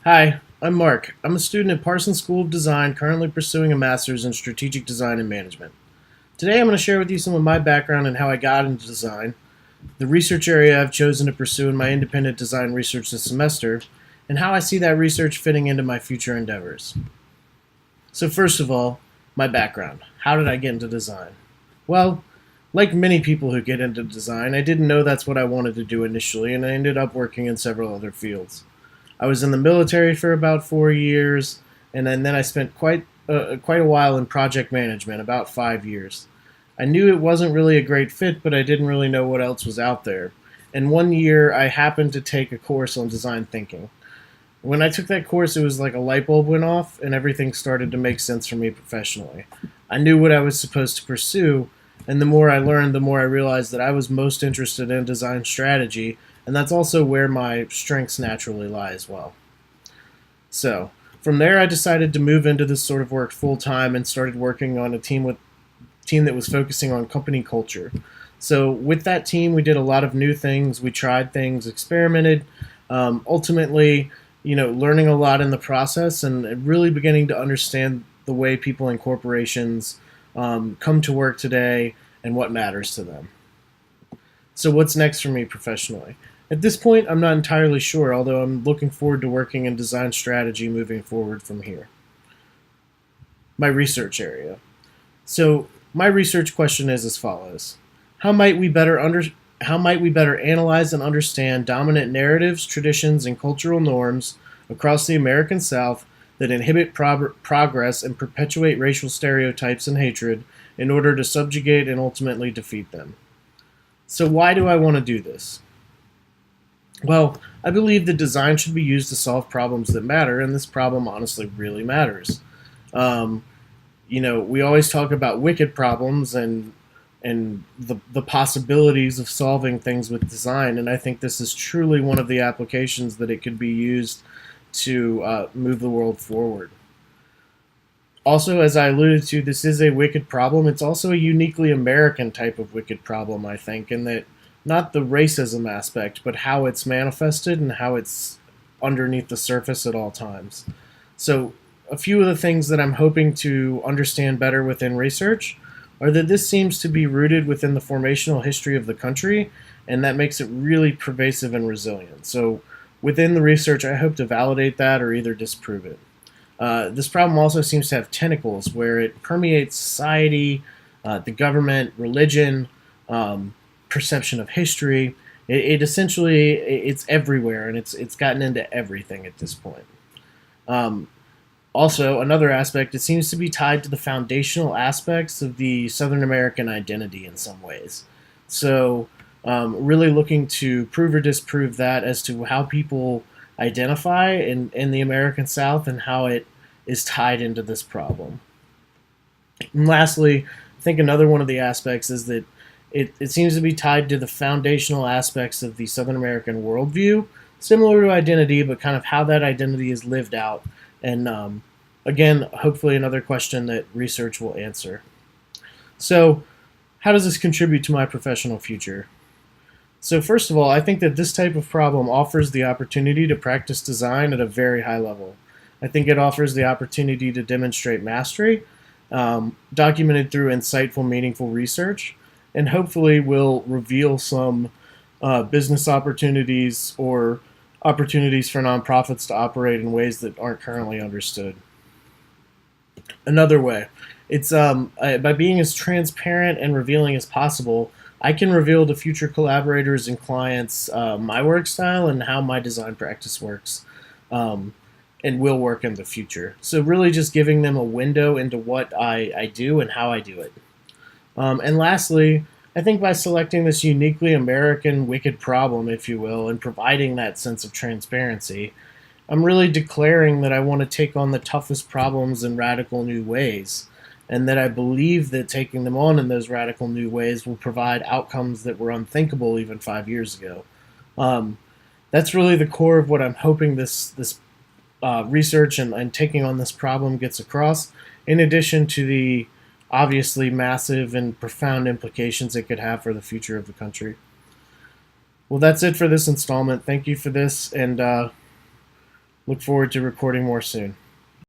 Hi, I'm Mark. I'm a student at Parsons School of Design, currently pursuing a master's in strategic design and management. Today I'm going to share with you some of my background and how I got into design, the research area I've chosen to pursue in my independent design research this semester, and how I see that research fitting into my future endeavors. So, first of all, my background. How did I get into design? Well, like many people who get into design, I didn't know that's what I wanted to do initially, and I ended up working in several other fields. I was in the military for about 4 years, and then I spent quite a while in project management, about 5 years. I knew it wasn't really a great fit, but I didn't really know what else was out there. And one year, I happened to take a course on design thinking. When I took that course, it was like a light bulb went off, and everything started to make sense for me professionally. I knew what I was supposed to pursue, and the more I learned, the more I realized that I was most interested in design strategy, and that's also where my strengths naturally lie as well. So, from there, I decided to move into this sort of work full time and started working on a team that was focusing on company culture. So, with that team, we did a lot of new things. We tried things, experimented, ultimately, learning a lot in the process and really beginning to understand the way people in corporations come to work today and what matters to them. So, what's next for me professionally? At this point, I'm not entirely sure, although I'm looking forward to working in design strategy moving forward from here. My research area. So, my research question is as follows: How might we better how might we better analyze and understand dominant narratives, traditions, and cultural norms across the American South that inhibit progress and perpetuate racial stereotypes and hatred in order to subjugate and ultimately defeat them? So, why do I want to do this? Well, I believe that design should be used to solve problems that matter, and this problem honestly really matters. Um, we always talk about wicked problems and the possibilities of solving things with design, and I think this is truly one of the applications that it could be used to move the world forward. Also, as I alluded to, this is a wicked problem. It's also a uniquely American type of wicked problem, I think, in that not the racism aspect, but how it's manifested and how it's underneath the surface at all times. So, a few of the things that I'm hoping to understand better within research are that this seems to be rooted within the formational history of the country, and that makes it really pervasive and resilient. So, within the research, I hope to validate that or either disprove it. This problem also seems to have tentacles where it permeates society, the government, religion, perception of history. It essentially it's everywhere, and it's gotten into everything at this point. Um, Also, another aspect, it seems to be tied to the foundational aspects of the Southern American identity in some ways. So, really looking to prove or disprove that as to how people identify in the American South and how it is tied into this problem. And lastly, I think another one of the aspects is that it seems to be tied to the foundational aspects of the Southern American worldview, similar to identity, but kind of how that identity is lived out. And again, hopefully, another question that research will answer. So, how does this contribute to my professional future? So, first of all, I think that this type of problem offers the opportunity to practice design at a very high level. I think it offers the opportunity to demonstrate mastery, documented through insightful, meaningful research, and hopefully will reveal some business opportunities or opportunities for nonprofits to operate in ways that aren't currently understood. Another way, it's by being as transparent and revealing as possible, I can reveal to future collaborators and clients my work style and how my design practice works, um, and will work in the future. So really, just giving them a window into what I do and how I do it. And lastly, I think by selecting this uniquely American wicked problem, if you will, and providing that sense of transparency, I'm really declaring that I want to take on the toughest problems in radical new ways, and that I believe that taking them on in those radical new ways will provide outcomes that were unthinkable even 5 years ago. Um, that's really the core of what I'm hoping this research and taking on this problem gets across, in addition to the obviously massive and profound implications it could have for the future of the country. Well, that's it for this installment. Thank you for this, and Look forward to recording more soon.